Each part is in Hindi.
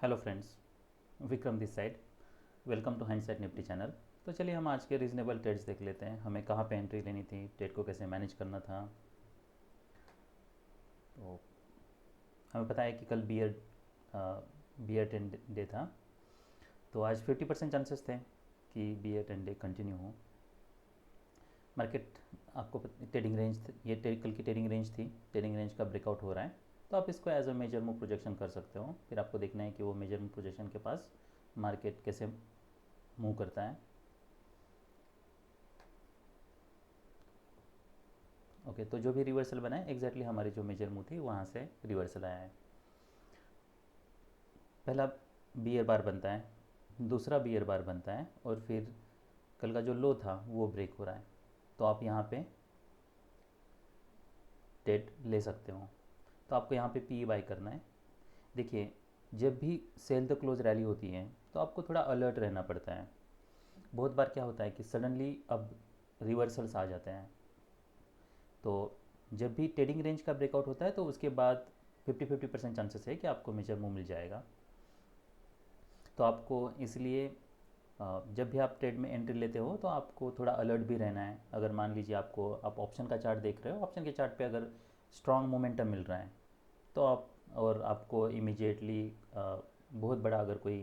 Hello friends, Vikram this side. Welcome to Hindsight Nifty channel. तो चलिए हम आज के रीजनेबल ट्रेड्स देख लेते हैं, हमें कहाँ पे एंट्री लेनी थी, ट्रेड को कैसे मैनेज करना था। तो हमें पता है कि कल बियर 10 डे था, तो आज 50% चांसेस थे कि बियर 10 डे कंटिन्यू हो। मार्केट आपको ट्रेडिंग रेंज, ये कल की ट्रेडिंग रेंज थी, ट्रेडिंग रेंज का ब्रेकआउट हो रहा है, तो आप इसको as a major move projection कर सकते हो। फिर आपको देखना है कि वो मेजर मूव प्रोजेक्शन के पास मार्केट कैसे मूव करता है। ओके, तो जो भी रिवर्सल बना है एग्जैक्टली हमारी जो मेजर मूव थी वहाँ से रिवर्सल आया है। पहला बियर बार बनता है, दूसरा बियर बार बनता है, और फिर कल का जो लो था वो ब्रेक हो रहा है, तो आप यहाँ पे ट्रेड ले सकते हो। तो आपको यहाँ पे पी बाई करना है। देखिए, जब भी सेल द क्लोज रैली होती है तो आपको थोड़ा अलर्ट रहना पड़ता है। बहुत बार क्या होता है कि सडनली अब रिवर्सल्स आ जाते हैं, तो जब भी ट्रेडिंग रेंज का ब्रेकआउट होता है तो उसके बाद 50-50% चांसेस है कि आपको मेजर मूव मिल जाएगा। तो आपको इसलिए जब भी आप ट्रेड में एंट्री लेते हो तो आपको थोड़ा अलर्ट भी रहना है। अगर मान लीजिए आप ऑप्शन का चार्ट देख रहे हो, ऑप्शन के चार्ट पे अगर स्ट्रॉन्ग मोमेंटम मिल रहा है तो आप, और आपको इमीडिएटली बहुत बड़ा अगर कोई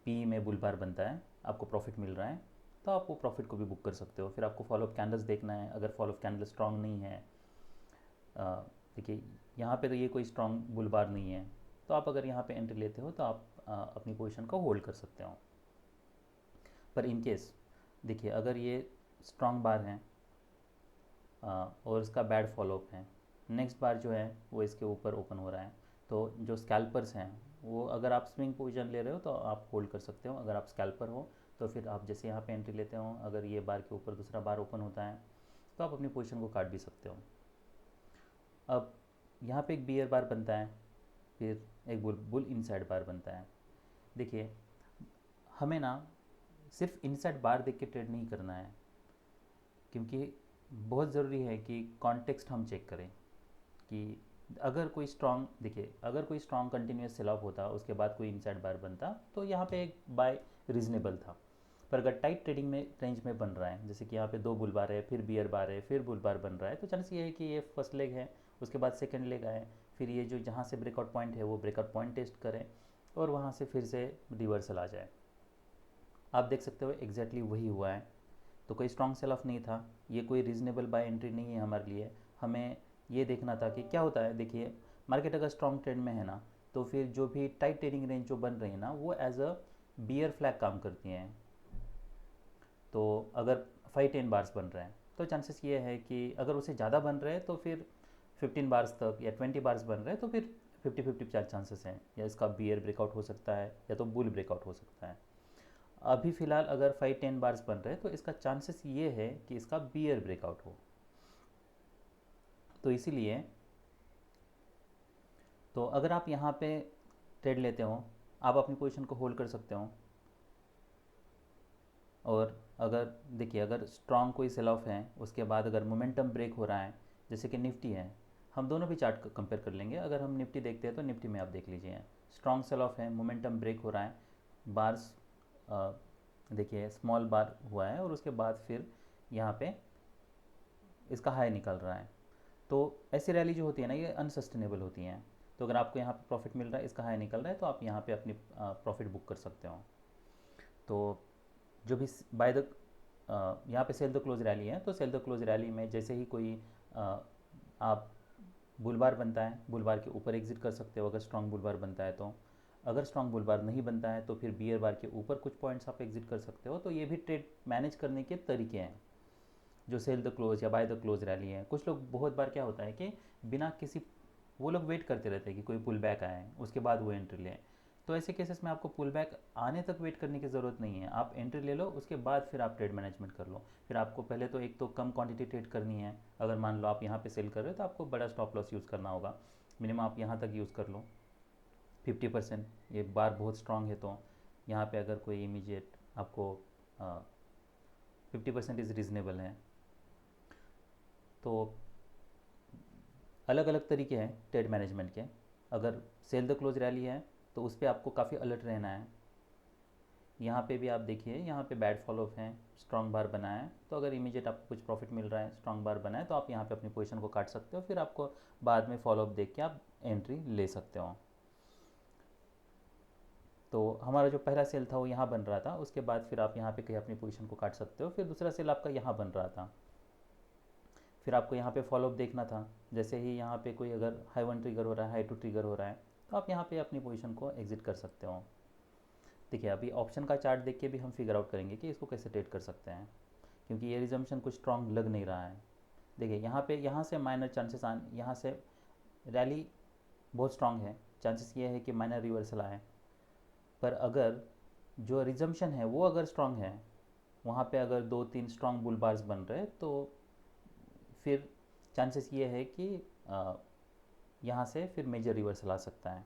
पी में बुल बार बनता है, आपको प्रॉफिट मिल रहा है, तो आप वो प्रॉफिट को भी बुक कर सकते हो। फिर आपको फॉलोअप कैंडल्स देखना है। अगर फॉलोअप कैंडल स्ट्रॉन्ग नहीं है, देखिए यहाँ पे तो ये कोई स्ट्रॉन्ग बुल बार नहीं है, तो आप अगर यहाँ पे एंट्री लेते हो तो आप अपनी पोजीशन को होल्ड कर सकते हो। पर इन केस देखिए, अगर ये स्ट्रॉन्ग बार है और इसका बैड फॉलोअप है, नेक्स्ट बार जो है वो इसके ऊपर ओपन हो रहा है, तो जो स्कैल्पर्स हैं वो, अगर आप स्विंग पोजीशन ले रहे हो तो आप होल्ड कर सकते हो। अगर आप स्कैल्पर हो तो फिर आप जैसे यहाँ पे एंट्री लेते हो, अगर ये बार के ऊपर दूसरा बार ओपन होता है तो आप अपनी पोजीशन को काट भी सकते हो। अब यहाँ पे एक बियर बार बनता है, फिर एक बुल बुल इनसाइड बार बनता है। देखिए, हमें ना सिर्फ इनसाइड बार देख के ट्रेड नहीं करना है, क्योंकि बहुत ज़रूरी है कि कॉन्टेक्स्ट हम चेक करें कि अगर कोई स्ट्रॉन्ग, देखिए अगर कोई स्ट्रॉन्ग कंटिन्यूस सेल ऑफ होता उसके बाद कोई इनसाइड बार बनता तो यहाँ पे एक बाय रीजनेबल था। पर अगर टाइट ट्रेडिंग में रेंज में बन रहा है, जैसे कि यहाँ पे दो बुल बार है, फिर बियर बार है, फिर बुल बार बन रहा है, तो चांस ये है कि ये फर्स्ट लेग है, उसके बाद सेकंड लेग आए, फिर ये जो जहाँ से ब्रेकआउट पॉइंट है वो ब्रेकआउट पॉइंट टेस्ट करें और वहाँ से फिर से रिवर्सल आ जाए। आप देख सकते हो एग्जैक्टली वही हुआ है। तो कोई स्ट्रॉन्ग सेल ऑफ नहीं था, ये कोई रीजनेबल बाय एंट्री नहीं है हमारे लिए। हमें ये देखना था कि क्या होता है। देखिए, मार्केट अगर स्ट्रॉन्ग ट्रेंड में है ना, तो फिर जो भी टाइट ट्रेडिंग रेंज जो बन रही है ना, वो एज अ बियर फ्लैग काम करती हैं। तो अगर 5-10 बार्स बन रहे हैं तो चांसेस ये है कि अगर उससे ज़्यादा बन रहे हैं तो फिर 15 बार्स तक या 20 बार्स बन रहे हैं तो फिर 50-50 चांसेस हैं, या इसका बियर ब्रेकआउट हो सकता है या तो बुल ब्रेकआउट हो सकता है। अभी फ़िलहाल अगर 5-10 बार्स बन रहे हैं तो इसका चांसेस ये है कि इसका बियर ब्रेकआउट हो। तो इसीलिए, तो अगर आप यहाँ पे ट्रेड लेते हो, आप अपनी पोजीशन को होल्ड कर सकते हो। और अगर देखिए, अगर स्ट्रॉन्ग कोई सेल ऑफ है उसके बाद अगर मोमेंटम ब्रेक हो रहा है, जैसे कि निफ्टी है, हम दोनों भी चार्ट कंपेयर कर लेंगे। अगर हम निफ्टी देखते हैं तो निफ्टी में आप देख लीजिए, स्ट्रॉन्ग सेल ऑफ है, मोमेंटम ब्रेक हो रहा है, बार्स देखिए स्मॉल बार हुआ है और उसके बाद फिर यहाँ पे इसका हाई निकल रहा है। तो ऐसी रैली जो होती है ना, ये अनसस्टेनेबल होती हैं। तो अगर आपको यहाँ पे प्रॉफिट मिल रहा है, इसका हाई निकल रहा है, तो आप यहाँ पे अपनी प्रॉफिट बुक कर सकते हो। तो जो भी बाय द यहाँ पे सेल द क्लोज रैली है, तो सेल द क्लोज रैली में जैसे ही कोई आप बुलबार बनता है, बुलबार के ऊपर एग्जिट कर सकते हो अगर स्ट्रॉन्ग बुलबार बनता है तो। अगर स्ट्रॉन्ग बुलबार नहीं बनता है तो फिर बियर बार के ऊपर कुछ पॉइंट्स आप एग्जिट कर सकते हो। तो ये भी ट्रेड मैनेज करने के तरीके हैं, जो सेल द क्लोज या बाय द क्लोज रैली है। कुछ लोग, बहुत बार क्या होता है कि बिना किसी, वो लोग वेट करते रहते हैं कि कोई पुल बैक आए उसके बाद वो एंट्री लें। तो ऐसे केसेस में आपको पुल बैक आने तक वेट करने की ज़रूरत नहीं है, आप एंट्री ले लो, उसके बाद फिर आप ट्रेड मैनेजमेंट कर लो। फिर आपको पहले तो एक तो कम क्वांटिटी ट्रेड करनी है। अगर मान लो आप यहाँ पे सेल कर रहे हो तो आपको बड़ा स्टॉप लॉस यूज़ करना होगा, मिनिमम आप यहाँ तक यूज़ कर लो 50%। ये बार बहुत स्ट्रांग है, तो यहाँ पे अगर कोई इमीडिएट आपको 50% इज़ रीज़नेबल है। तो अलग अलग तरीके हैं ट्रेड मैनेजमेंट के। अगर सेल द क्लोज रैली है तो उस पर आपको काफ़ी अलर्ट रहना है। यहाँ पे भी आप देखिए, यहाँ पे बैड फॉलो ऑफ है, स्ट्रॉन्ग बार बना है, तो अगर इमीडिएट आपको कुछ प्रॉफिट मिल रहा है, स्ट्रॉन्ग बार बना है, तो आप यहाँ पे अपनी पोजीशन को काट सकते हो, फिर आपको बाद में फॉलो अप देख के आप एंट्री ले सकते हो। तो हमारा जो पहला सेल था वो यहाँ बन रहा था, उसके बाद फिर आप यहाँ पे कहीं अपनी पोजीशन को काट सकते हो। फिर दूसरा सेल आपका यहाँ बन रहा था, फिर आपको यहाँ पे फॉलो अप देखना था। जैसे ही यहाँ पे कोई अगर हाई वन ट्रिगर हो रहा है, हाई टू ट्रिगर हो रहा है, तो आप यहाँ पे अपनी पोजीशन को एग्जिट कर सकते हो। देखिए अभी ऑप्शन का चार्ट देख के भी हम फिगर आउट करेंगे कि इसको कैसे ट्रेड कर सकते हैं, क्योंकि ये रिजम्पशन कुछ स्ट्रॉन्ग लग नहीं रहा है। देखिए यहाँ पे यहाँ से माइनर चांसेस यहाँ से रैली बहुत स्ट्रॉन्ग है, चांसेस ये है कि माइनर रिवर्सल आए, पर अगर जो रिजम्पशन है वो अगर स्ट्रॉन्ग है, वहाँ पे अगर 2-3 स्ट्रॉन्ग बुल बार्स बन रहे तो फिर चांसेस ये है कि यहाँ से फिर मेजर रिवर्सल आ सकता है।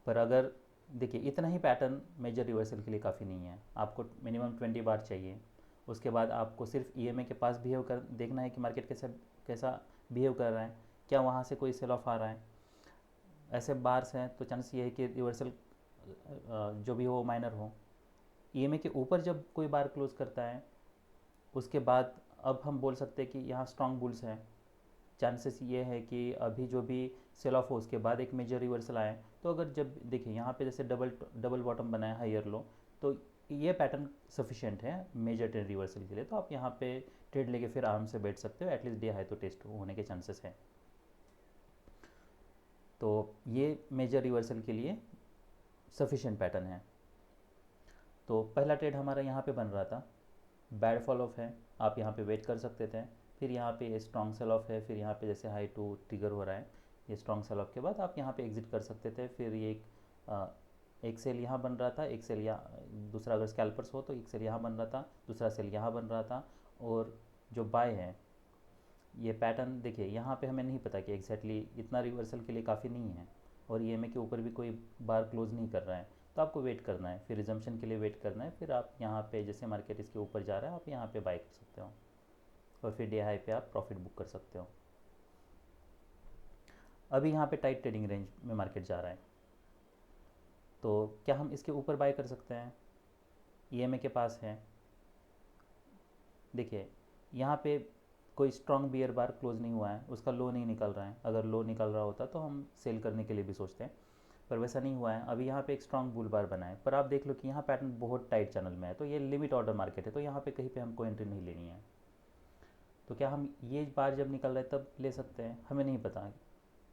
पर अगर देखिए इतना ही पैटर्न मेजर रिवर्सल के लिए काफ़ी नहीं है, आपको मिनिमम 20 बार चाहिए। उसके बाद आपको सिर्फ ईएमए के पास बिहेव कर देखना है कि मार्केट कैसा कैसा बिहेव कर रहा है, क्या वहाँ से कोई सेल ऑफ आ रहा है। ऐसे बार्स हैं तो चांस ये है कि रिवर्सल जो भी हो माइनर हो। ईएमए के ऊपर जब कोई बार क्लोज करता है, उसके बाद अब हम बोल सकते हैं कि यहाँ स्ट्रॉन्ग बुल्स हैं। चांसेस ये है कि अभी जो भी सेल ऑफ हो उसके बाद एक मेजर रिवर्सल आए, तो अगर जब देखिए यहाँ पे जैसे डबल बॉटम बना है हायर लो, तो ये पैटर्न सफिशिएंट है मेजर ट्रेंड रिवर्सल के लिए, तो आप यहाँ पे ट्रेड लेके फिर आराम से बैठ सकते हो। एटलीस्ट डे हाई तो टेस्ट होने के चांसेस हैं। तो ये मेजर रिवर्सल के लिए सफिशिएंट पैटर्न है। तो पहला ट्रेड हमारा यहाँ पे बन रहा था, बैड फॉल ऑफ है, आप यहाँ पे वेट कर सकते थे। फिर यहाँ पे स्ट्रॉन्ग सेल ऑफ है, फिर यहाँ पे जैसे हाई टू ट्रिगर हो रहा है, ये स्ट्रॉन्ग सेल ऑफ के बाद आप यहाँ पे एग्जिट कर सकते थे। फिर ये एक सेल यहाँ बन रहा था, एक सेल यहाँ, दूसरा अगर स्कैल्पर्स हो तो एक सेल यहाँ बन रहा था, दूसरा सेल यहाँ बन रहा था। और जो बाय है ये पैटर्न देखिए यहाँ पे हमें नहीं पता कि एग्जैक्टली इतना रिवर्सल के लिए काफ़ी नहीं है, और ईएमए के ऊपर भी कोई बार क्लोज नहीं कर रहा है, तो आपको वेट करना है, फिर रिजम्पशन के लिए वेट करना है। फिर आप यहाँ पे जैसे मार्केट इसके ऊपर जा रहा है आप यहाँ पे बाय कर सकते हो, और फिर डे हाई पे आप प्रॉफिट बुक कर सकते हो। अभी यहाँ पे टाइट ट्रेडिंग रेंज में मार्केट जा रहा है, तो क्या हम इसके ऊपर बाय कर सकते हैं? ईएमए के पास है। देखिए यहाँ पे कोई स्ट्रॉन्ग बियर बार क्लोज नहीं हुआ है, उसका लो नहीं निकल रहा है। अगर लो निकल रहा होता तो हम सेल करने के लिए भी सोचते हैं, पर वैसा नहीं हुआ है। अभी यहाँ पे एक स्ट्रॉन्ग बुल बार बना है, पर आप देख लो कि यहाँ पैटर्न बहुत टाइट चैनल में है, तो ये लिमिट ऑर्डर मार्केट है, तो यहाँ पे कहीं पे हमको एंट्री नहीं लेनी है। तो क्या हम ये बार जब निकल रहा है तब ले सकते हैं? हमें नहीं पता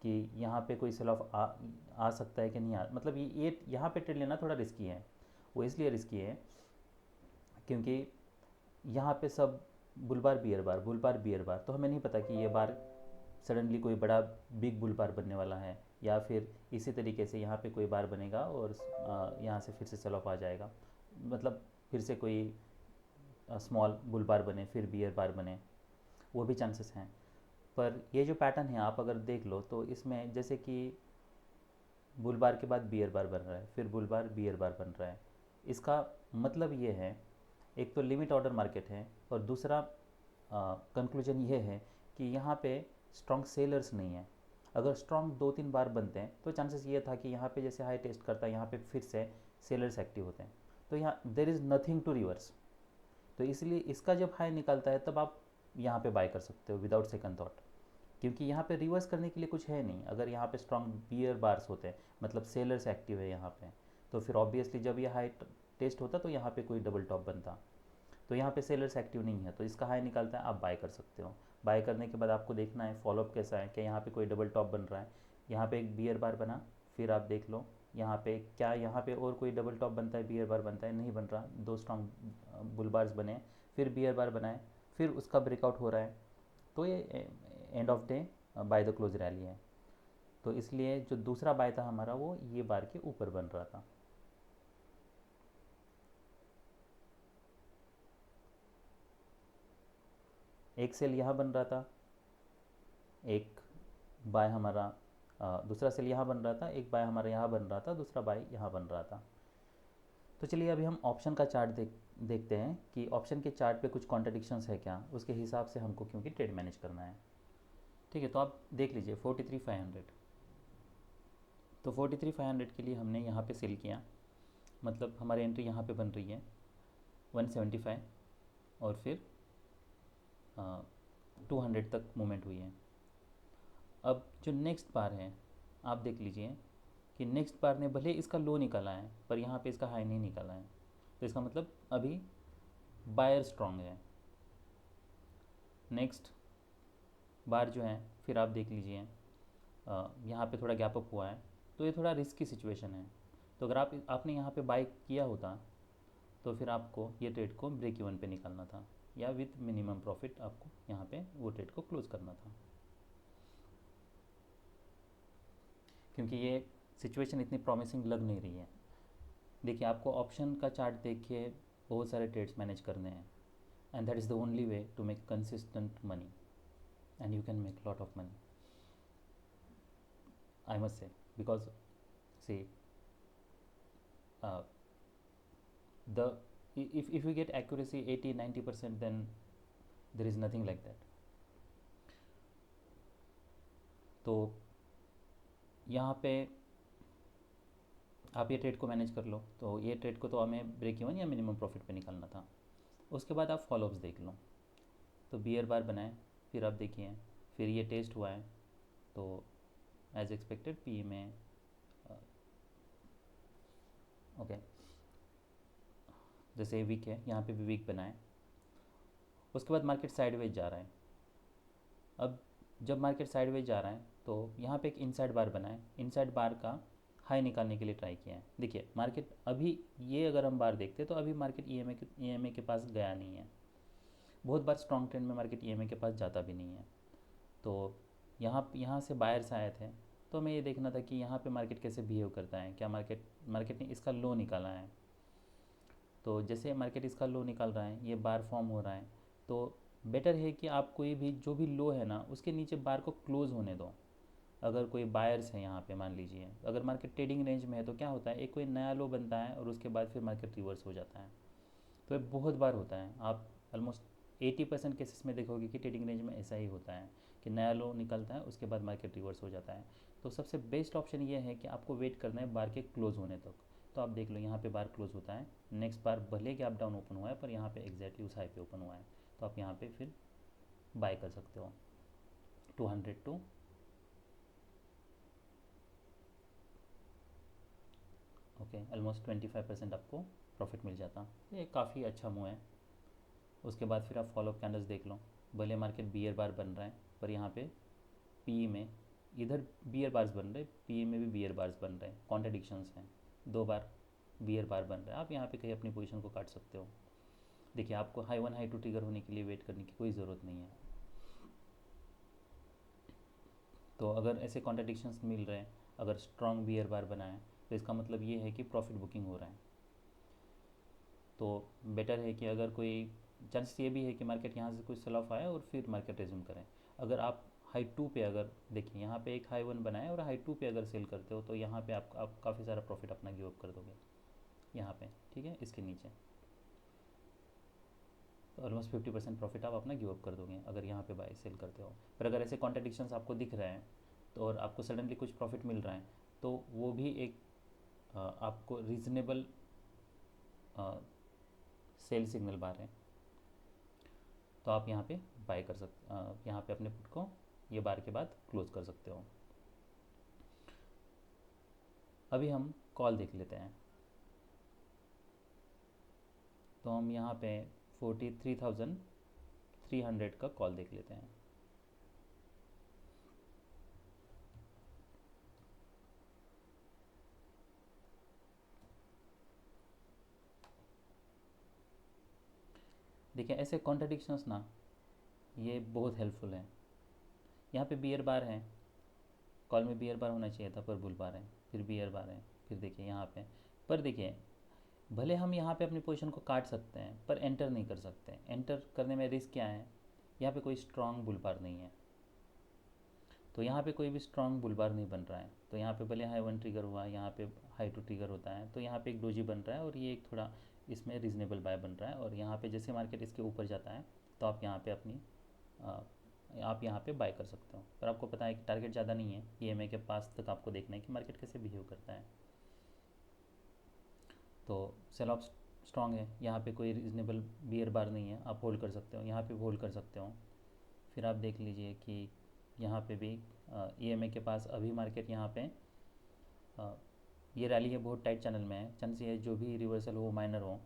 कि यहाँ पे कोई सेल ऑफ आ सकता है कि नहीं आ, मतलब ये यहाँ पे ट्रेड लेना थोड़ा रिस्की है। वो इसलिए रिस्की है क्योंकि यहाँ पे सब bull bar bear bar, bull bar bear बार, तो हमें नहीं पता कि ये बार सडनली कोई बड़ा बिग बुल बार बनने वाला है, या फिर इसी तरीके से यहाँ पे कोई बार बनेगा और यहाँ से फिर से सेल ऑफ आ जाएगा, मतलब फिर से कोई स्मॉल बुल बार बने फिर बियर बार बने, वो भी चांसेस हैं। पर ये जो पैटर्न है आप अगर देख लो तो इसमें जैसे कि बुल बार के बाद बियर बार बन रहा है, फिर बुल बार बियर बार बन रहा है, इसका मतलब ये है एक तो लिमिट ऑर्डर मार्केट है, और दूसरा कंक्लूजन ये है कि यहाँ पे स्ट्रॉन्ग सेलर्स नहीं है। अगर स्ट्रॉन्ग 2-3 बार बनते हैं तो चांसेस ये था कि यहाँ पे जैसे हाई टेस्ट करता है यहाँ पे फिर से सेलर्स एक्टिव होते हैं, तो यहाँ there is nothing to reverse. तो इसलिए इसका जब हाई निकलता है तब आप यहाँ पे बाय कर सकते हो विदाउट सेकंड थॉट, क्योंकि यहाँ पे रिवर्स करने के लिए कुछ है नहीं। अगर यहाँ पे स्ट्रॉन्ग बियर बार्स होते हैं, मतलब सेलर्स एक्टिव है यहाँ पे, तो फिर ऑब्वियसली जब ये हाई टेस्ट होता तो यहाँ पे कोई डबल टॉप बनता। तो यहाँ पे सेलर्स एक्टिव नहीं है, तो इसका हाई निकलता है, आप बाय कर सकते हो। बाय करने के बाद आपको देखना है फॉलोअप कैसा है, क्या यहाँ पे कोई डबल टॉप बन रहा है। यहाँ पे एक बियर बार बना, फिर आप देख लो यहाँ पे क्या यहाँ पे और कोई डबल टॉप बनता है, बियर बार बनता है, नहीं बन रहा। 2 स्ट्रॉन्ग बुल बार्स बने, फिर बियर बार बनाए, फिर उसका ब्रेकआउट हो रहा है, तो ये end of day by the close rally है। तो इसलिए जो दूसरा बाय था हमारा वो ये बार के ऊपर बन रहा था। एक सेल यहाँ बन रहा था, एक बाय हमारा दूसरा सेल यहाँ बन रहा था, एक बाय हमारा यहाँ बन रहा था, दूसरा बाय यहाँ बन रहा था। तो चलिए अभी हम ऑप्शन का चार्ट देखते हैं कि ऑप्शन के चार्ट पे कुछ कॉन्ट्रडिक्शंस है क्या, उसके हिसाब से हमको क्योंकि ट्रेड मैनेज करना है। ठीक है, तो आप देख लीजिए 43,500 तो 43,500 के लिए हमने यहाँ पे सेल किया, मतलब हमारी एंट्री यहाँ पे बन रही है 175 और फिर 200 तक मूवमेंट हुई है। अब जो नेक्स्ट बार है आप देख लीजिए कि नेक्स्ट बार ने भले इसका लो निकाला है पर यहाँ पे इसका हाई नहीं निकाला है, तो इसका मतलब अभी बायर स्ट्रॉन्ग है। नेक्स्ट बार जो है फिर आप देख लीजिए यहाँ पे थोड़ा गैप अप हुआ है, तो ये थोड़ा रिस्की सिचुएशन है। तो अगर आपने यहाँ पे बाय किया होता तो फिर आपको ये ट्रेड को ब्रेक इवन पे निकालना था या विथ मिनिमम प्रॉफिट आपको यहाँ पे वो ट्रेड को क्लोज करना था, क्योंकि ये सिचुएशन इतनी प्रॉमिसिंग लग नहीं रही है। देखिए आपको ऑप्शन का चार्ट देखिए, बहुत सारे ट्रेड्स मैनेज करने हैं and that is the only way to make consistent money and you can make lot of money, I must say, because see the if you get accuracy 80-90%, then there is nothing like that. तो यहाँ पे आप ये ट्रेड को मैनेज कर लो, तो ये ट्रेड को तो हमें ब्रेक इवन या मिनिमम प्रॉफिट पे निकालना था। उसके बाद आप फॉलोअप्स देख लो, तो बियर बार बनाए, फिर आप देखिए फिर ये टेस्ट हुआ है, तो एज एक्सपेक्टेड पी में ओके जैसे वीक है यहाँ पे भी वीक बनाए। उसके बाद मार्केट साइडवेज जा रहा है। अब जब मार्केट साइडवेज जा रहा है तो यहाँ पे एक इनसाइड बार बनाए, इनसाइड बार का हाई निकालने के लिए ट्राई किया है। देखिए मार्केट अभी ये अगर हम बार देखते तो अभी मार्केट ईएमए के पास गया नहीं है, बहुत बार स्ट्रॉन्ग ट्रेंड में मार्केट ईएमए के पास जाता भी नहीं है। तो यहाँ से बायर्स आए थे, तो हमें ये देखना था कि यहाँ पे मार्केट कैसे बिहेव करता है, क्या मार्केट ने इसका लो निकाला है। तो जैसे मार्केट इसका लो निकाल रहा है, ये बार फॉर्म हो रहा है, तो बेटर है कि आप कोई भी जो भी लो है ना उसके नीचे बार को क्लोज होने दो। अगर कोई बायर्स है यहाँ पे, मान लीजिए अगर मार्केट ट्रेडिंग रेंज में है, तो क्या होता है एक कोई नया लो बनता है और उसके बाद फिर मार्केट रिवर्स हो जाता है। तो ये बहुत बार होता है, आप ऑलमोस्ट 80% केसेस में देखोगे कि ट्रेडिंग रेंज में ऐसा ही होता है कि नया लो निकलता है उसके बाद मार्केट रिवर्स हो जाता है। तो सबसे बेस्ट ऑप्शन ये है कि आपको वेट करना है बार के क्लोज होने तक। तो आप देख लो यहाँ पे बार क्लोज होता है, नेक्स्ट बार भले गैप डाउन ओपन हुआ है पर यहाँ पे एग्जैक्टली उस हाई पे ओपन हुआ है, तो आप यहाँ पे फिर बाय कर सकते हो 200 टू ओके ऑलमोस्ट 25% आपको प्रॉफिट मिल जाता। ये काफ़ी अच्छा मूव है। उसके बाद फिर आप फॉलोअप कैंडल्स देख लो, भले मार्केट बियर बार बन रहा है पर यहाँ पे पी में इधर बियर बार्स बन रहे, पी में भी बियर बार्स बन रहे हैं, कॉन्ट्रडिक्शंस हैं, 2 बार बियर बार बन रहा है। आप यहाँ पे कहीं अपनी पोजीशन को काट सकते हो। देखिए आपको हाई 1 हाई 2 ट्रिगर होने के लिए वेट करने की कोई ज़रूरत नहीं है। तो अगर ऐसे कॉन्ट्रडिक्शंस मिल रहे हैं, अगर स्ट्रॉन्ग बियर बार बना है, तो इसका मतलब ये है कि प्रॉफिट बुकिंग हो रहा है। तो बेटर है कि अगर कोई चांस ये भी है कि मार्केट यहाँ से कोई सेल ऑफ आए और फिर मार्केट रेज्यूम करें। अगर आप हाई 2 पे अगर देखिए यहाँ पे एक हाई 1 बनाए और हाई 2 पे अगर सेल करते हो, तो यहाँ पे आप काफ़ी सारा प्रॉफिट अपना गिव अप कर दोगे यहाँ पे, ठीक है, इसके नीचे। तो ऑलमोस्ट 50% प्रॉफिट आप अपना गिव अप कर दोगे अगर यहाँ पे बाय सेल करते हो। पर अगर ऐसे कॉन्ट्रडिक्शंस आपको दिख रहे हैं तो और आपको सडनली कुछ प्रॉफिट मिल रहा है, तो वो भी एक आपको रीज़नेबल सेल सिग्नल बार है, तो आप यहाँ पे बाय कर सकते, यहाँ पे अपने पुट को ये बार के बाद क्लोज कर सकते हो। अभी हम कॉल देख लेते हैं। तो हम यहाँ पे 43,300 का कॉल देख लेते हैं। देखिए ऐसे कॉन्ट्रडिक्शंस ना ये बहुत हेल्पफुल है। यहाँ पे बियर बार है, कॉल में बियर बार होना चाहिए था पर बुल बार है, फिर बियर बार है, फिर देखिए यहाँ पे। पर देखिए भले हम यहाँ पे अपनी पोजीशन को काट सकते हैं पर एंटर नहीं कर सकते। एंटर करने में रिस्क क्या है, यहाँ पे कोई स्ट्रॉन्ग बुल बार नहीं है, तो यहाँ पे कोई भी स्ट्रॉन्ग बुल बार नहीं बन रहा है। तो यहाँ पे भले हाई 1 ट्रिगर हुआ, यहाँ पे हाई 2 ट्रिगर होता है, तो यहाँ पे एक डोजी बन रहा है और ये एक थोड़ा इसमें रीजनेबल बाय बन रहा है। और यहाँ पे जैसे मार्केट इसके ऊपर जाता है तो आप यहाँ पे अपनी आप यहाँ पे बाय कर सकते हो। पर आपको पता है कि टारगेट ज़्यादा नहीं है, ईएमआई के पास तक आपको देखना है कि मार्केट कैसे बिहेव करता है। तो सेल ऑफ स्ट्रॉन्ग है, यहाँ पे कोई रीजनेबल बियर बार नहीं है, आप होल्ड कर सकते हो, यहाँ पे होल्ड कर सकते हो। फिर आप देख लीजिए कि यहाँ पे भी ईएमआई के पास अभी मार्केट यहाँ पे ये रैली है, बहुत टाइट चैनल में है, चांस ये जो भी रिवर्सल हो माइनर हो,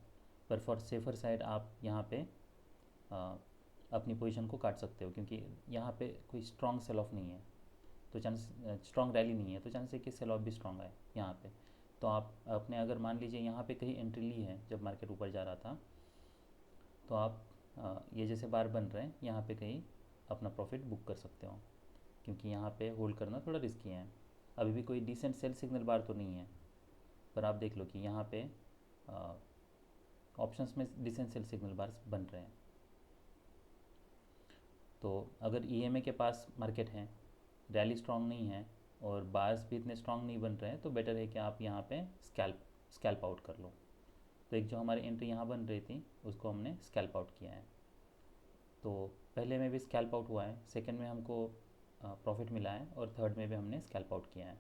पर फॉर सेफर साइड आप यहाँ पे अपनी पोजीशन को काट सकते हो, क्योंकि यहाँ पे कोई स्ट्रॉन्ग सेल ऑफ नहीं है, तो चांस स्ट्रॉन्ग रैली नहीं है, तो चांस है कि सेल ऑफ भी स्ट्रॉन्ग है यहाँ पे। तो आप अपने अगर मान लीजिए यहाँ पे कहीं एंट्री ली है जब मार्केट ऊपर जा रहा था, तो आप ये जैसे बार बन रहे हैं यहाँ पे कहीं अपना प्रॉफिट बुक कर सकते हो, क्योंकि यहाँ पे होल्ड करना थोड़ा रिस्की है। अभी भी कोई डिसेंट सेल सिग्नल बार तो नहीं है, पर आप देख लो कि यहाँ पे ऑप्शंस में डिसेंट सेल सिग्नल बार्स बन रहे हैं। तो अगर ईएमए के पास मार्केट है, रैली स्ट्रांग नहीं है और बार्स भी इतने स्ट्रांग नहीं बन रहे हैं, तो बेटर है कि आप यहाँ पे स्कैल्प आउट कर लो। तो एक जो हमारी एंट्री यहाँ बन रही थी उसको हमने स्कैल्प आउट किया है। तो पहले में भी स्कैल्प आउट हुआ है, सेकंड में हमको प्रॉफिट मिला है, और थर्ड में भी हमने स्कैल्प आउट किया है।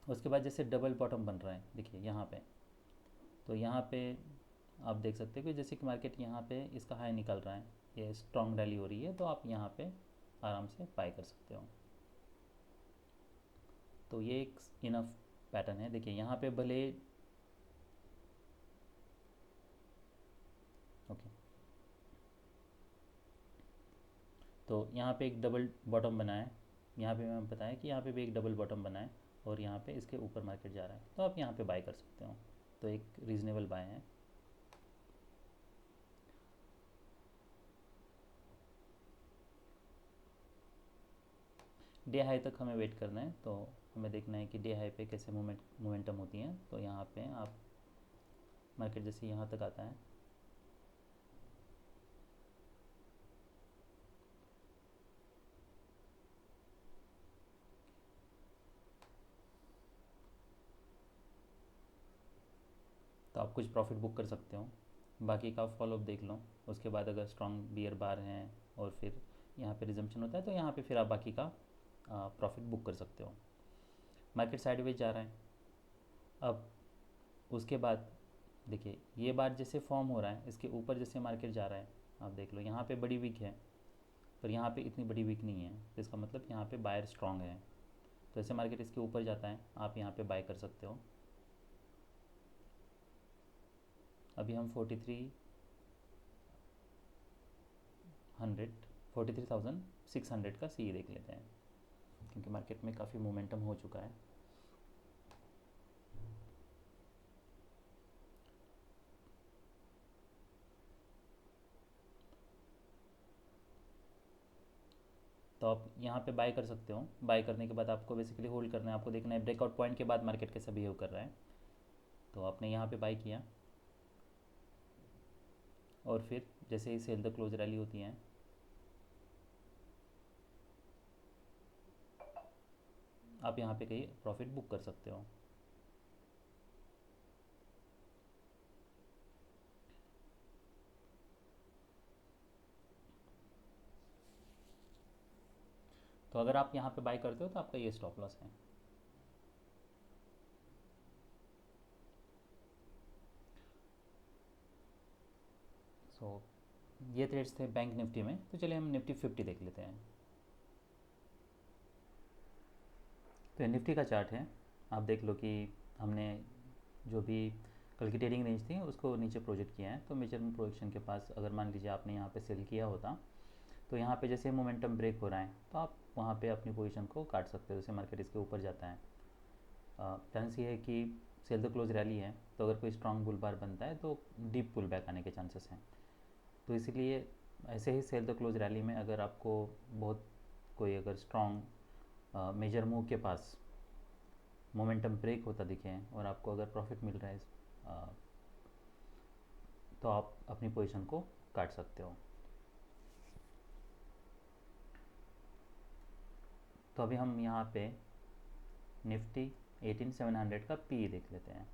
उसके बाद जैसे डबल बॉटम बन रहा है, देखिए यहाँ पे, तो यहाँ पे आप देख सकते हो कि जैसे कि मार्केट यहाँ पे इसका हाई निकल रहा है, ये स्ट्रॉन्ग रैली हो रही है, तो आप यहाँ पे आराम से बाय कर सकते हो। तो ये एक इनफ पैटर्न है। देखिए यहाँ पे भले ओके, तो यहाँ पे एक डबल बॉटम बना है, यहाँ पे मैंने बताया कि यहाँ पे भी एक डबल बॉटम बना है, और यहाँ पे इसके ऊपर मार्केट जा रहा है, तो आप यहाँ पे बाय कर सकते हो। तो एक रीज़नेबल बाय है। डे हाई तक हमें वेट करना है, तो हमें देखना है कि डे हाई पे कैसे मोमेंटम होती हैं। तो यहाँ पे आप मार्केट जैसे यहाँ तक आता है, तो आप कुछ प्रॉफिट बुक कर सकते हो, बाकी का फॉलोअप देख लो। उसके बाद अगर स्ट्रॉन्ग बियर बार हैं और फिर यहाँ पे रिजम्पशन होता है, तो यहाँ पे फिर आप बाकी का प्रॉफिट बुक कर सकते हो। मार्केट साइडवेज जा रहा है। अब उसके बाद देखिए ये बार जैसे फॉर्म हो रहा है, इसके ऊपर जैसे मार्केट जा रहा है, आप देख लो यहाँ पे बड़ी वीक है, पर यहाँ पे इतनी बड़ी वीक नहीं है, तो इसका मतलब यहाँ पे बायर स्ट्रॉन्ग है। तो ऐसे मार्केट इसके ऊपर जाता है, आप यहाँ पे बाय कर सकते हो। अभी हम 43,600 का सी देख लेते हैं, क्योंकि मार्केट में काफ़ी मोमेंटम हो चुका है। तो आप यहाँ पे बाय कर सकते हो। बाय करने के बाद आपको बेसिकली होल्ड करना है, आपको देखना है ब्रेकआउट पॉइंट के बाद मार्केट कैसे बिहेव कर रहा है। तो आपने यहाँ पे बाय किया, और फिर जैसे ही सेल द क्लोज रैली होती है, आप यहाँ पे कहीं प्रॉफिट बुक कर सकते हो। तो अगर आप यहाँ पे बाय करते हो तो आपका ये स्टॉप लॉस है। सो ये ट्रेड्स थे बैंक निफ्टी में। तो चलिए हम निफ्टी 50 देख लेते हैं। तो ये निफ्टी का चार्ट है, आप देख लो कि हमने जो भी कल की ट्रेडिंग रेंज थी उसको नीचे प्रोजेक्ट किया है। तो मेजरमेंट प्रोजेक्शन के पास अगर मान लीजिए आपने यहाँ पे सेल किया होता, तो यहाँ पे जैसे मोमेंटम ब्रेक हो रहा है, तो आप वहाँ पे अपनी पोजीशन को काट सकते हो। जैसे मार्केट इसके ऊपर जाता है, चांस ये है कि सेल द क्लोज रैली है, तो अगर कोई स्ट्रॉन्ग बुल बार बनता है तो डीप पुल बैक आने के चांसेस हैं। तो इसलिए ऐसे ही सेल द क्लोज रैली में अगर आपको बहुत कोई अगर स्ट्रॉन्ग मेजर मूव के पास मोमेंटम ब्रेक होता दिखे और आपको अगर प्रॉफिट मिल रहा है, तो आप अपनी पोजीशन को काट सकते हो। तो अभी हम यहाँ पे निफ्टी 18700 का पी देख लेते हैं।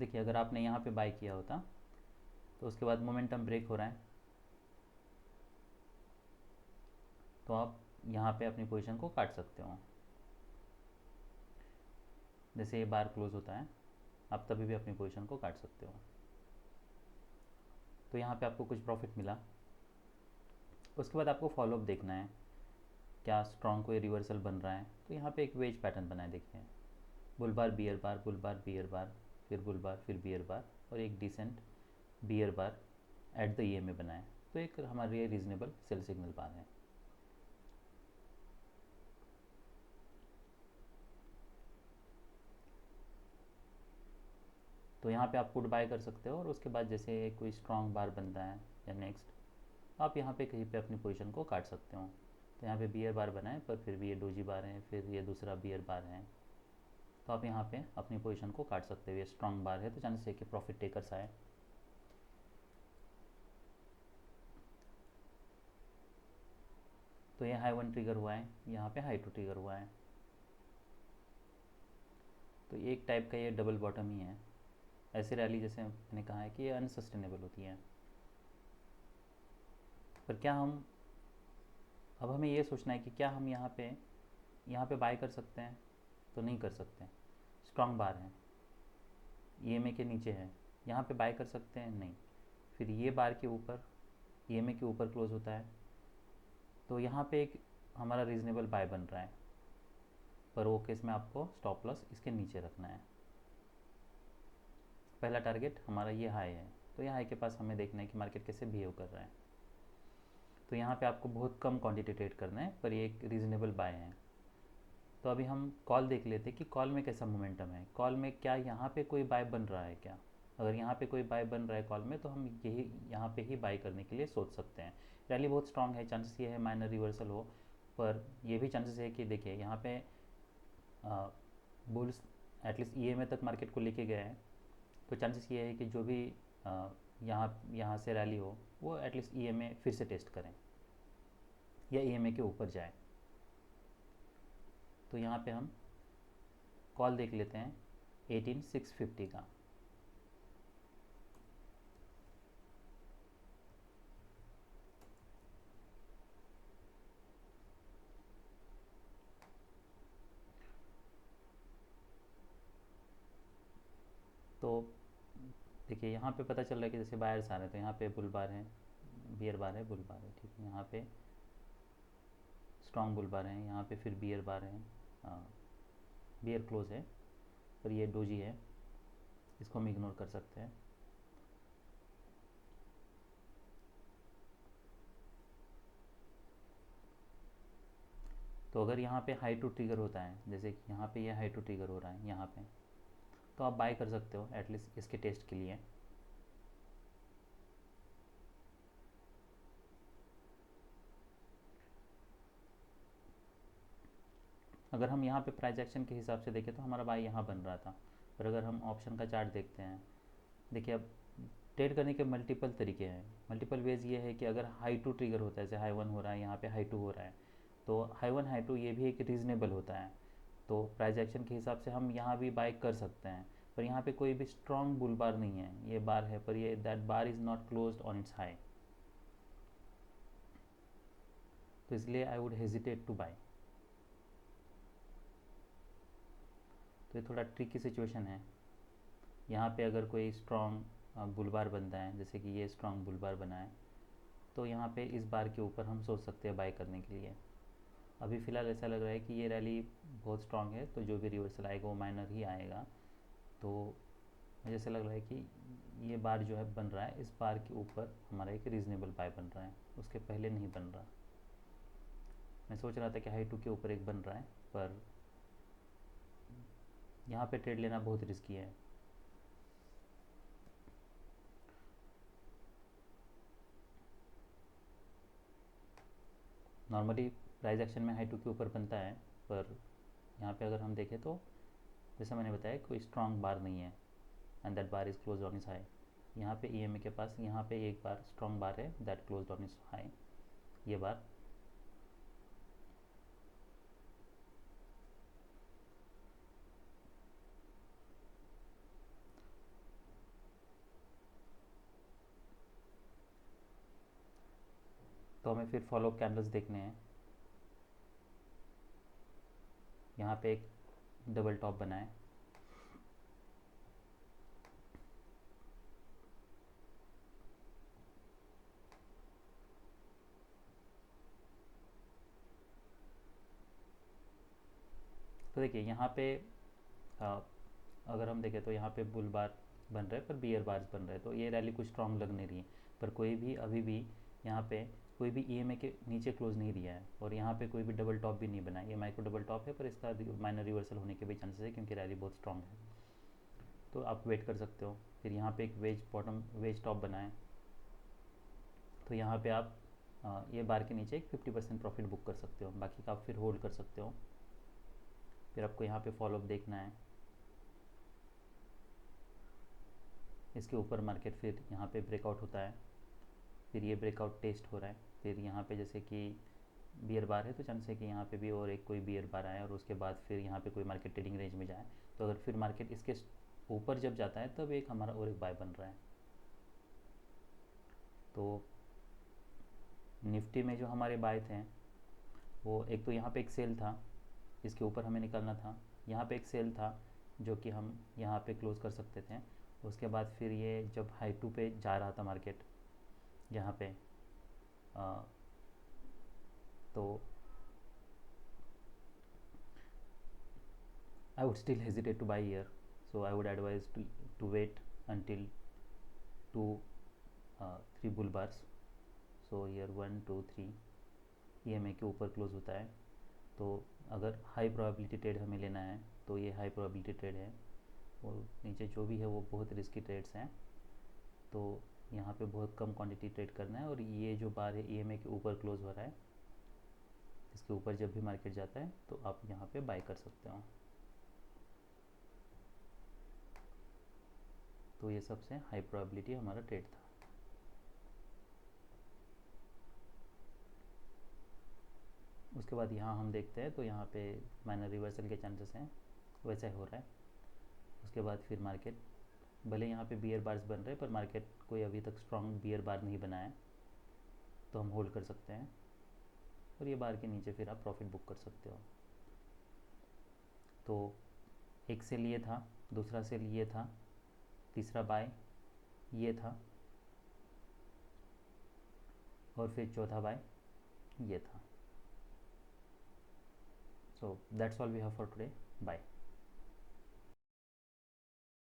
देखिए अगर आपने यहाँ पे बाय किया होता तो उसके बाद मोमेंटम ब्रेक हो रहा है, तो आप यहाँ पे अपनी पोजीशन को काट सकते हो। जैसे ये बार क्लोज होता है, आप तभी भी अपनी पोजीशन को काट सकते हो। तो यहाँ पे आपको कुछ प्रॉफिट मिला। उसके बाद आपको फॉलोअप देखना है, क्या स्ट्रॉन्ग कोई रिवर्सल बन रहा है। तो यहाँ पे एक वेज पैटर्न बना है, देखिए bull bar bear bar, bull bar bear bar, फिर बुल बार, फिर बियर बार, और एक decent bear bar at the EMA बना है। तो एक हमारे लिए रीजनेबल सेल सिग्नल बार है। तो यहाँ पे आप पुट बाय कर सकते हो, और उसके बाद जैसे कोई स्ट्रॉन्ग बार बनता है या नेक्स्ट, आप यहाँ पे कहीं पे अपनी पोजीशन को काट सकते हो। तो यहाँ पे बियर बार बना है, पर फिर भी ये डोजी बार है, फिर ये दूसरा बियर बार है। तो आप यहाँ पे अपनी पोजीशन को काट सकते हो। ये स्ट्रॉन्ग बार है तो चांसेस है कि प्रॉफिट टेकर्स आए। तो ये हाई वन ट्रिगर हुआ है, यहाँ पे हाई टू ट्रिगर हुआ है। तो एक टाइप का ये डबल बॉटम ही है। ऐसी रैली जैसे मैंने कहा है कि ये अनसस्टेनेबल होती है। पर क्या हम, अब हमें ये सोचना है कि क्या हम यहाँ पे बाय कर सकते हैं? तो नहीं कर सकते। स्ट्रॉन्ग बार है, ईएमए के नीचे है, यहाँ पे बाय कर सकते हैं? नहीं। फिर ये बार के ऊपर, ईएमए के ऊपर क्लोज होता है, तो यहाँ पे एक हमारा रीजनेबल बाय बन रहा है। पर वो केस में आपको स्टॉप लॉस इसके नीचे रखना है। पहला टारगेट हमारा ये हाई है, तो ये हाई के पास हमें देखना है कि मार्केट कैसे बिहेव कर रहा है। तो यहाँ पे आपको बहुत कम क्वांटिटी ट्रेड करना है, पर ये एक रीजनेबल बाय है। तो अभी हम कॉल देख लेते हैं कि कॉल में कैसा मोमेंटम है। कॉल में क्या यहाँ पे कोई बाय बन रहा है क्या? अगर यहाँ पे कोई बाय बन रहा है कॉल में, तो हम यही यहाँ पे ही बाय करने के लिए सोच सकते हैं। रैली बहुत स्ट्रांग है, चांसेस ये है माइनर रिवर्सल हो, पर ये भी चांसेस है कि देखिए यहाँ पे बुल्स एटलीस्ट ईएमए तक मार्केट को लेके गए हैं। तो चांसेस ये है कि जो भी यहाँ से रैली हो, वो एटलीस्ट ईएमए फिर से टेस्ट करें या ईएमए के ऊपर जाए। तो यहाँ पे हम कॉल देख लेते हैं 18650 का। तो देखिए यहाँ पे पता चल रहा है कि जैसे बायर्स आ रहे हैं, तो यहाँ पे बुल बार है, बियर बार है, बुल बार है, ठीक है। यहाँ पे स्ट्रॉन्ग बुल बार है, यहाँ पे फिर बियर बार है, बियर क्लोज है, पर ये डोजी है, इसको हम इग्नोर कर सकते हैं। तो अगर यहाँ पे हाई टू ट्रिगर होता है, जैसे कि यहाँ पे ये हाई टू ट्रिगर हो रहा है यहाँ पे, तो आप बाय कर सकते हो एटलीस्ट इसके टेस्ट के लिए। अगर हम यहाँ पे प्राइस एक्शन के हिसाब से देखें तो हमारा बाय यहाँ बन रहा था, पर अगर हम ऑप्शन का चार्ट देखते हैं, देखिए अब ट्रेड करने के मल्टीपल तरीके हैं, मल्टीपल वेज। ये है कि अगर हाई टू ट्रिगर होता है, जैसे हाई वन हो रहा है, यहाँ पे हाई टू हो रहा है, तो हाई वन हाई टू ये भी एक रीज़नेबल होता है। तो प्राइस एक्शन के हिसाब से हम यहाँ भी बाय कर सकते हैं। पर यहाँ पे कोई भी स्ट्रॉन्ग बुल बार नहीं है, ये बार है, पर ये that bar is not closed on its high, तो इसलिए I would hesitate to buy. तो ये थोड़ा ट्रिकी सिचुएशन है। यहाँ पे अगर कोई स्ट्रॉन्ग बुल बार बनता है, जैसे कि ये स्ट्रॉन्ग बुल बार बना है, तो यहाँ पे इस बार के ऊपर हम सोच सकते हैं बाय करने के लिए। अभी फ़िलहाल ऐसा लग रहा है कि ये रैली बहुत स्ट्रांग है, तो जो भी रिवर्सल आएगा वो माइनर ही आएगा। तो मुझे ऐसा लग रहा है कि ये बार जो है बन रहा है, इस बार के ऊपर हमारा एक रीज़नेबल बाय बन रहा है, उसके पहले नहीं बन रहा। मैं सोच रहा था कि हाई टू के ऊपर एक बन रहा है, पर यहाँ पे ट्रेड लेना बहुत रिस्की है। नॉर्मली प्राइस एक्शन में हाई टू के ऊपर बनता है, पर यहाँ पे अगर हम देखें तो जैसे मैंने बताया कोई स्ट्रॉन्ग बार नहीं है, and that bar is close on is high. यहाँ पे ईएमए के पास यहाँ पे एक बार स्ट्रॉन्ग बार है, that close on is high, ये बार। तो हमें फिर फॉलो कैंडल्स देखने हैं। यहाँ पे एक डबल टॉप बनाए, तो देखिए यहाँ पे आ, अगर हम देखें तो यहाँ पे बुल बार बन रहा है पर बियर बार्स बन रहे हैं, तो ये रैली कुछ स्ट्रांग लग नहीं रही है। पर कोई भी अभी भी यहाँ पे कोई भी ईएमए के नीचे क्लोज नहीं दिया है, और यहाँ पे कोई भी डबल टॉप भी नहीं बना है। ये माइक्रो डबल टॉप है, पर इसका माइनर रिवर्सल होने के भी चांसेस है क्योंकि रैली बहुत स्ट्रांग है, तो आप वेट कर सकते हो। फिर यहाँ पे एक वेज बॉटम वेज टॉप बनाए, तो यहाँ पे आप ये बार के नीचे एक 50% प्रॉफिट बुक कर सकते हो, बाकी का आप फिर होल्ड कर सकते हो। फिर आपको यहाँ पे फॉलोअप देखना है, इसके ऊपर मार्केट फिर यहाँ पे ब्रेकआउट होता है, फिर ये ब्रेकआउट टेस्ट हो रहा है, फिर यहाँ पे जैसे कि बियर बार है तो चांस है कि यहाँ पे भी और एक कोई बियर बार आए और उसके बाद फिर यहाँ पे कोई मार्केट ट्रेडिंग रेंज में जाए। तो अगर फिर मार्केट इसके ऊपर जब जाता है तब एक हमारा और एक बाय बन रहा है। तो निफ्टी में जो हमारे बाय थे वो एक तो यहाँ पे एक सेल था, इसके ऊपर हमें निकलना था। यहाँ पे एक सेल था जो कि हम यहाँ पे क्लोज कर सकते थे। उसके बाद फिर ये जब हाई टू पे जा रहा था मार्केट यहाँ पे तो I would still hesitate to buy here, so I would advise to wait until two 3 bull bars. So here 1 2 3 EMA के ऊपर क्लोज होता है, तो अगर हाई प्रोबेबिलिटी ट्रेड हमें लेना है तो ये हाई प्रोबेबिलिटी ट्रेड है, और नीचे जो भी है वो बहुत रिस्की ट्रेड्स हैं, तो यहाँ पे बहुत कम क्वांटिटी ट्रेड करना है। और ये जो बार है EMA के ऊपर क्लोज हो रहा है, इसके ऊपर जब भी मार्केट जाता है तो आप यहाँ पे बाय कर सकते हो। तो ये सबसे हाई प्रोबेबिलिटी हमारा ट्रेड था। उसके बाद यहाँ हम देखते हैं तो यहाँ पे माइनर रिवर्सल के चांसेस हैं, वैसा ही हो रहा है। उसके बाद फिर मार्केट भले यहाँ पे बियर बार्स बन रहे हैं पर मार्केट कोई अभी तक स्ट्रॉन्ग बियर बार नहीं बना है, तो हम होल्ड कर सकते हैं, और ये बार के नीचे फिर आप प्रॉफिट बुक कर सकते हो। तो एक सेल ये था, दूसरा सेल ये था, तीसरा बाय ये था, और फिर चौथा बाय ये था। So that's all we have for today. Bye.